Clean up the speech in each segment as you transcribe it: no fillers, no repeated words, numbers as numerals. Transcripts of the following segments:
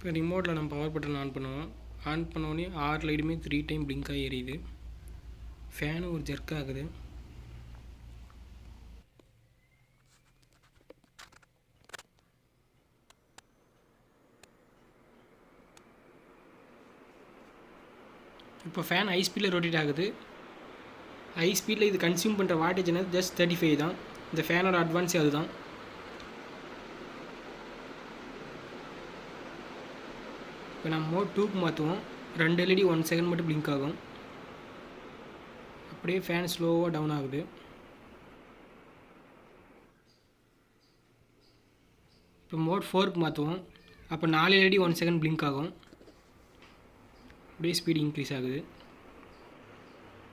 இப்போ ரிமோட்டில் நம்ம power button on பண்ணுவோம். ஆன் பண்ணோடனே 6 லைட்டுமே 3 டைம் பிளிங்க் ஆகி எரியுது. ஃபேனு ஒரு ஜெர்க் ஆகுது. இப்போ ஃபேன் ஹை ஸ்பீடில் ரொட்டேட் ஆகுது. ஹை ஸ்பீடில் இது கன்சியூம் பண்ணுற வாட்டேஜ் என்னது ஜஸ்ட் 35 தான். இந்த ஃபேனோட அட்வான்ஸே அதுதான். இப்போ நம்ம மோட் 2க்கு மாற்றுவோம். 2 எல்இடி 1 செகண்ட் மட்டும் பிளிங்க் ஆகும். அப்படியே ஃபேன் ஸ்லோவாக டவுன் ஆகுது. இப்போ மோட் 4க்கு மாற்றுவோம். அப்போ 4 எல்இடி 1 செகண்ட் பிளிங்க் ஆகும். அப்படியே ஸ்பீடு இன்க்ரீஸ் ஆகுது.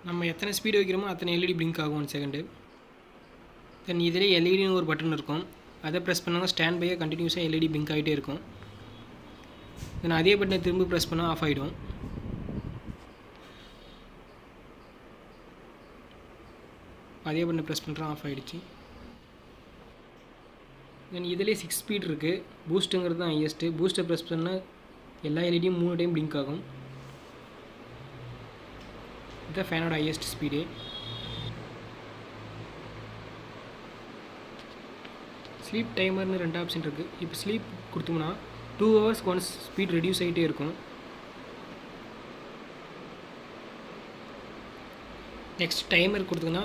நம்ம எத்தனை ஸ்பீடு வைக்கிறோமோ அத்தனை எல்இடி பிளிங்க் ஆகும் 1 செகண்டு. தென் இதிலே எல்இடின்னு ஒரு பட்டன் இருக்கும். அதை ப்ரெஸ் பண்ணாங்க ஸ்டாண்ட் பையாக கண்டினியூஸாக எல்இடி பிளிங்க் ஆகிட்டே இருக்கும். தென் அதே பட்டனை திரும்ப ப்ரெஸ் பண்ணால் ஆஃப் ஆகிடும். அதே பட்டனை ப்ரெஸ் பண்ணுறோம், ஆஃப் ஆகிடுச்சு. தென் இதிலே 6 ஸ்பீட் இருக்குது. பூஸ்ட்டுங்கிறது தான் ஹையஸ்ட்டு. பூஸ்ட்டை ப்ரெஸ் பண்ணால் எல்லா எல்இடியும் 3 டைம் பிளிங்க் ஆகும். இதுதான் ஃபேனோட ஹையஸ்ட் ஸ்பீடு. ஸ்லீப் டைமர்னு 2 ஆப்ஷன் இருக்குது. இப்போ ஸ்லீப் கொடுத்தோம்னா 2 ஹவர்ஸ்க்கு ஒன்ஸ் ஸ்பீட் ரெடியூஸ் ஆகிட்டே இருக்கும். நெக்ஸ்ட் டைமர் கொடுத்தோன்னா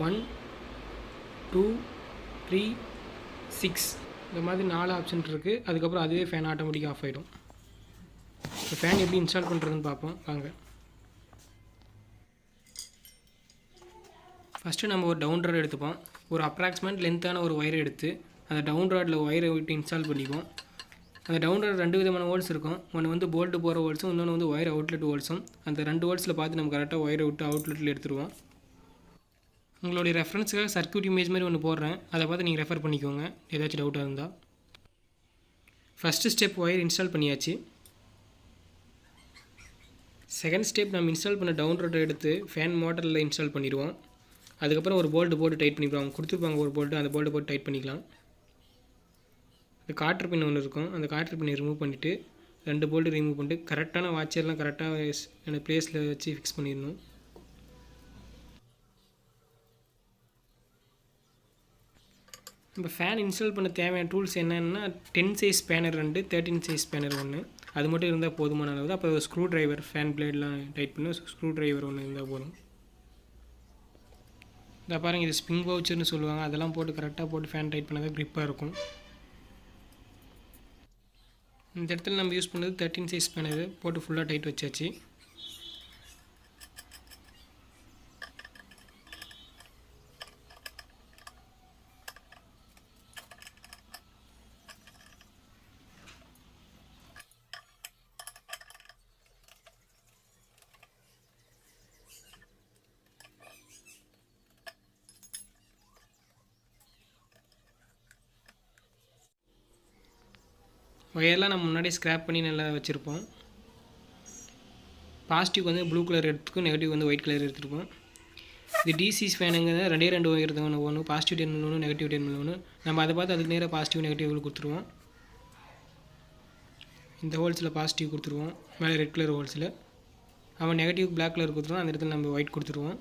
1, 2, 3, 6 இந்த மாதிரி 4 ஆப்ஷன் இருக்குது. அதுக்கப்புறம் அதுவே ஃபேன் ஆட்டோமேட்டிக்காக ஆஃப் ஆகிடும். இப்போ ஃபேன் எப்படி இன்ஸ்டால் பண்ணுறதுன்னு பார்ப்போம் வாங்க. ஃபஸ்ட்டு நம்ம ஒரு டவுன் ராட் எடுத்துப்போம். ஒரு அப்ராக்சிமேட் லென்த்தான ஒரு ஒயரை எடுத்து அந்த டவுன் ராடில் ஒயரை விட்டு இன்ஸ்டால் பண்ணிப்போம். அந்த டவுன் ராட் 2 விதமான ஹோல்ஸ் இருக்கும். ஒன்று வந்து போல்ட்டு போகிற ஹோல்ஸும், இன்னொன்று வந்து ஒயர் அவுட்லெட் ஹோல்ஸும். அந்த 2 ஹோல்ஸில் பார்த்து நம்ம கரெக்டாக ஒயரை விட்டு அவுட்லெட்டில் எடுத்துருவோம். உங்களுடைய ரெஃபரன்ஸுக்காக சர்க்யூட் இமேஜ் மாதிரி ஒன்று போடுறேன். அதை பார்த்து நீங்கள் ரெஃபர் பண்ணிக்கோங்க ஏதாச்சும் டவுட்டாக இருந்தால். ஃபஸ்ட்டு ஸ்டெப் ஒயர் இன்ஸ்டால் பண்ணியாச்சு. செகண்ட் ஸ்டெப் நம்ம இன்ஸ்டால் பண்ண டவுன் ராட்டை எடுத்து ஃபேன் மோட்டரில் இன்ஸ்டால் பண்ணிடுவோம். அதுக்கப்புறம் ஒரு போல்ட்டு போட்டு டைட் பண்ணிடுவோம். அவங்க கொடுத்துருப்பாங்க ஒரு போல்ட்டு, அந்த போல்ட்டை போட்டு டைட் பண்ணிக்கலாம். இந்த காற்று பின் ஒன்று இருக்கும். அந்த காற்று பின்னை ரிமூவ் பண்ணிவிட்டு 2 போல்ட்டு ரிமூவ் பண்ணிட்டு கரெக்டான வாட்சர்லாம் கரெக்டாக எனக்கு ப்ளேஸில் வச்சு ஃபிக்ஸ் பண்ணிடணும். நம்ம ஃபேன் இன்ஸ்டால் பண்ண தேவையான டூல்ஸ் என்னென்னா 10 சைஸ் ஸ்பேனர் 2, 13 சைஸ் ஸ்பேனர் 1. அது மட்டும் இருந்தால் போதுமான அளவு. அப்போ ஸ்க்ரூ டிரைவர் ஃபேன் பிளேட்லாம் டைட் பண்ண ஸ்க்ரூ டிரைவர் ஒன்று இருந்தால் போதும். இதை பாருங்கள், இது ஸ்ப்ரிங் வவுச்சர்னு சொல்லுவாங்க. அதெல்லாம் போட்டு கரெக்டாக போட்டு ஃபேன் டைட் பண்ணால் தான் க்ரிப்பாக இருக்கும். இந்த இடத்துல நம்ம யூஸ் பண்ணுறது 13 சைஸ் ஸ்பேனர். போட்டு ஃபுல்லாக டைட் வச்சாச்சு. ஒயர்லாம் நம்ம முன்னாடி ஸ்க்ராப் பண்ணி நல்லா வச்சுருப்போம். பாசிட்டிவ் வந்து ப்ளூ கலர் எடுத்துக்கும், நெகட்டிவ் வந்து ஒயிட் கலர் எடுத்துருப்போம். இது டிசி ஃபேனுங்கிறது 2 ஒயர் தான். ஒன்று பாசிட்டிவ் டெர்மினல் ஒன்று, நெகட்டிவ் டெர்மினல் ஒன்று. நம்ம அதை பார்த்து அதுக்கு நேராக பாசிட்டிவ் நெகட்டிவ் கொடுத்துருவோம். இந்த ஹோல்ஸில் பாசிட்டிவ் கொடுத்துருவோம், மேலே ரெட் கலர் ஹோல்ஸில். அவன் நெகட்டிவ் பிளாக் கலர் கொடுத்துருவோம், அந்த இடத்துல நம்ம ஒயிட் கொடுத்துருவோம்.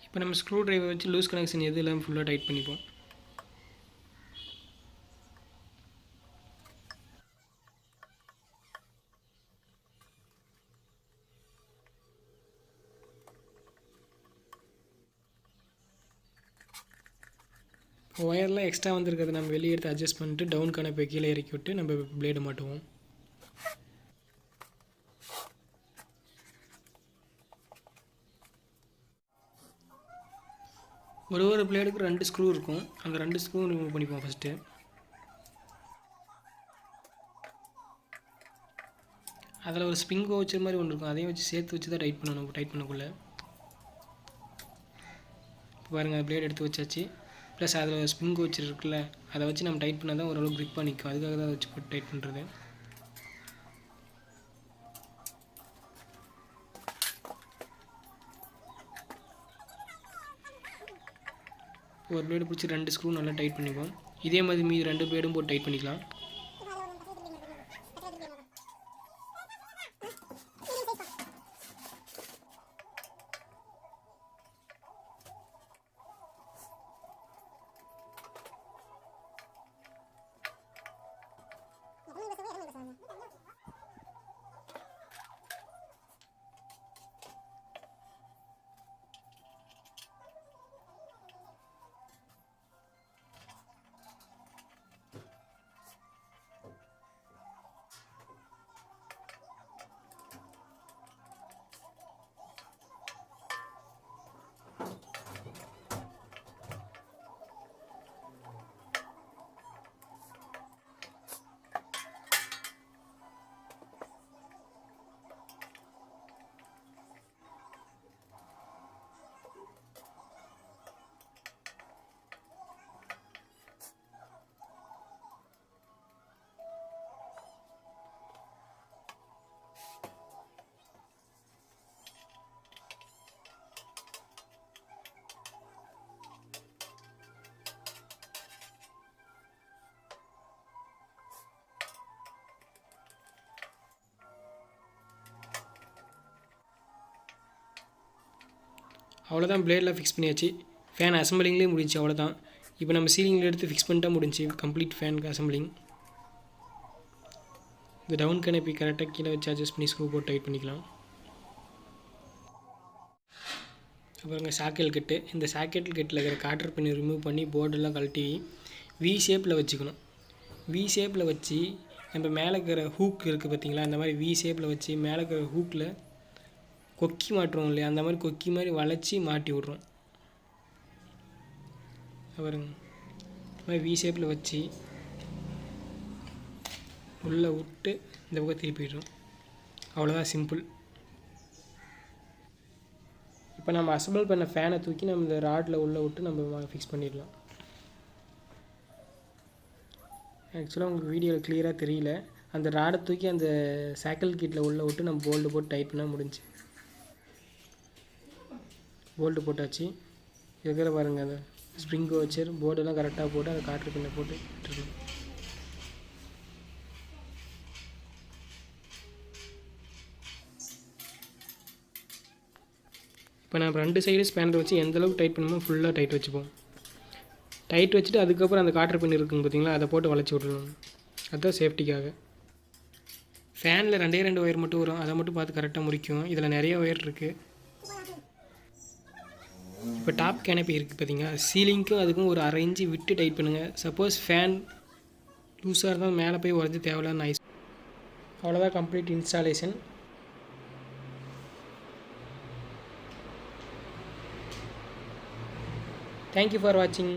இப்போ நம்ம ஸ்க்ரூ டிரைவர் வச்சு லூஸ் கனெக்ஷன் எது இல்லாமல் ஃபுல்லாக டைட் பண்ணிப்போம். ஒயர்லாம் எக்ஸ்ட்ரா வந்துருக்கிறது நம்ம வெளியே எடுத்து அட்ஜஸ்ட் பண்ணிட்டு டவுன் கனப்பை கீழே இறக்கி விட்டு நம்ம பிளேடு மாட்டுவோம். ஒரு பிளேடுக்கு 2 ஸ்க்ரூ இருக்கும். அந்த 2 ஸ்க்ரூ ரிமூவ் பண்ணிப்போம் ஃபஸ்ட்டு. அதில் ஒரு ஸ்ப்ரிங் வவுச்சர் மாதிரி ஒன்று இருக்கும். அதையும் வச்சு சேர்த்து வச்சு தான் டைட் பண்ணணும். டைட் பண்ணக்குள்ளே இப்போ பாருங்கள், பிளேடு எடுத்து வச்சாச்சு. ப்ளஸ் அதில் ஸ்ப்ரிங் வவுச்சர் இருக்குல்ல, அதை வச்சு நம்ம டைட் பண்ணால் தான் ஓரளவு க்ரிப்பாக நிற்கும். அதுக்காக தான் வச்சு போட்டு டைட் பண்ணுறது. ஒரு பிளேடு பிடிச்சி 2 ஸ்க்ரூ நல்லா டைட் பண்ணிப்போம். இதே மாதிரி மீதி 2 பிளேடும் போட்டு டைட் பண்ணிக்கலாம். அவ்வளோதான், பிளேடில் ஃபிக்ஸ் பண்ணியாச்சு. ஃபேன் அசம்பிளிங்லேயே முடிஞ்சு, அவ்வளோதான். இப்போ நம்ம சீலிங்கில் எடுத்து ஃபிக்ஸ் பண்ணிட்டா முடிஞ்சு கம்ப்ளீட் ஃபேனுக்கு அசம்பிளிங். இந்த டவுன் கனப்பி கரெக்டாக கீழே வச்சு அட்ஜஸ்ட் பண்ணி ஸ்க்ரூ போட்டு டைட் பண்ணிக்கலாம். அப்புறம் சாக்கெட் கட்டு, இந்த சாக்கெட் கட்டில் இருக்கிற காட்டர் பின் ரிமூவ் பண்ணி போர்டெல்லாம் கழட்டி வி ஷேப்பில் வச்சுக்கணும். வி ஷேப்பில் வச்சு நம்ம மேலே இருக்கிற ஹூக் இருக்குது பார்த்திங்களா, அந்த மாதிரி வி ஷேப்பில் வச்சு மேலே இருக்கிற ஹூக்கில் கொக்கி மாட்டுறோம் இல்லையா, அந்த மாதிரி கொக்கி மாதிரி வளைச்சி மாட்டி விட்றோம். பாருங்க, இந்த மாதிரி வி ஷேப்பில் வச்சு உள்ளே விட்டு இந்த பக்கம் திருப்பிடுறோம். அவ்வளோதான், சிம்பிள். இப்போ நம்ம அசம்பிள் பண்ண ஃபேனை தூக்கி நம்ம இந்த ராட்டில் உள்ளே விட்டு நம்ம ஃபிக்ஸ் பண்ணிடலாம். ஆக்சுவலாக உங்களுக்கு வீடியோவில் கிளியராக தெரியல, அந்த ராடை தூக்கி அந்த சைக்கிள் கிட்டில் உள்ளே விட்டு நம்ம போல்டு போட்டு டைட் பண்ணால் முடிஞ்சு. போல்டு போட்டாச்சு. இருக்கிற பாருங்கள், அந்த ஸ்ப்ரிங்கை வச்சு போர்டெல்லாம் கரெக்டாக போட்டு அதை காற்று பின்ன போட்டு விட்டுருணும். இப்போ நம்ம 2 சைடு ஸ்பேனர் வச்சு எந்தளவுக்கு டைட் பண்ணுமோ ஃபுல்லாக டைட் வச்சுப்போம். டைட் வச்சுட்டு அதுக்கப்புறம் அந்த காற்று பின் இருக்குங்க பார்த்தீங்களா, அதை போட்டு வளைச்சி விட்றணும். அதுதான் சேஃப்டிக்காக. ஃபேனில் 2 ஒயர் மட்டும் வரும், அதை மட்டும் பார்த்து கரெக்டாக முறிக்கும். இதில் நிறைய ஒயர் இருக்குது. இப்போ டாப் கேனப்பி இருக்குது பார்த்தீங்களா, சீலிங்க்கும் அதுக்கும் ஒரு 1/2 இன்ச்சு விட்டு டைட் பண்ணுங்கள். சப்போஸ் ஃபேன் லூஸாக இருந்தால் மேலே போய் உடஞ்சி தேவையில்லாத நாய்ஸ். அவ்வளோதான், கம்ப்ளீட் இன்ஸ்டாலேஷன். தேங்க்யூ ஃபார் வாட்சிங்.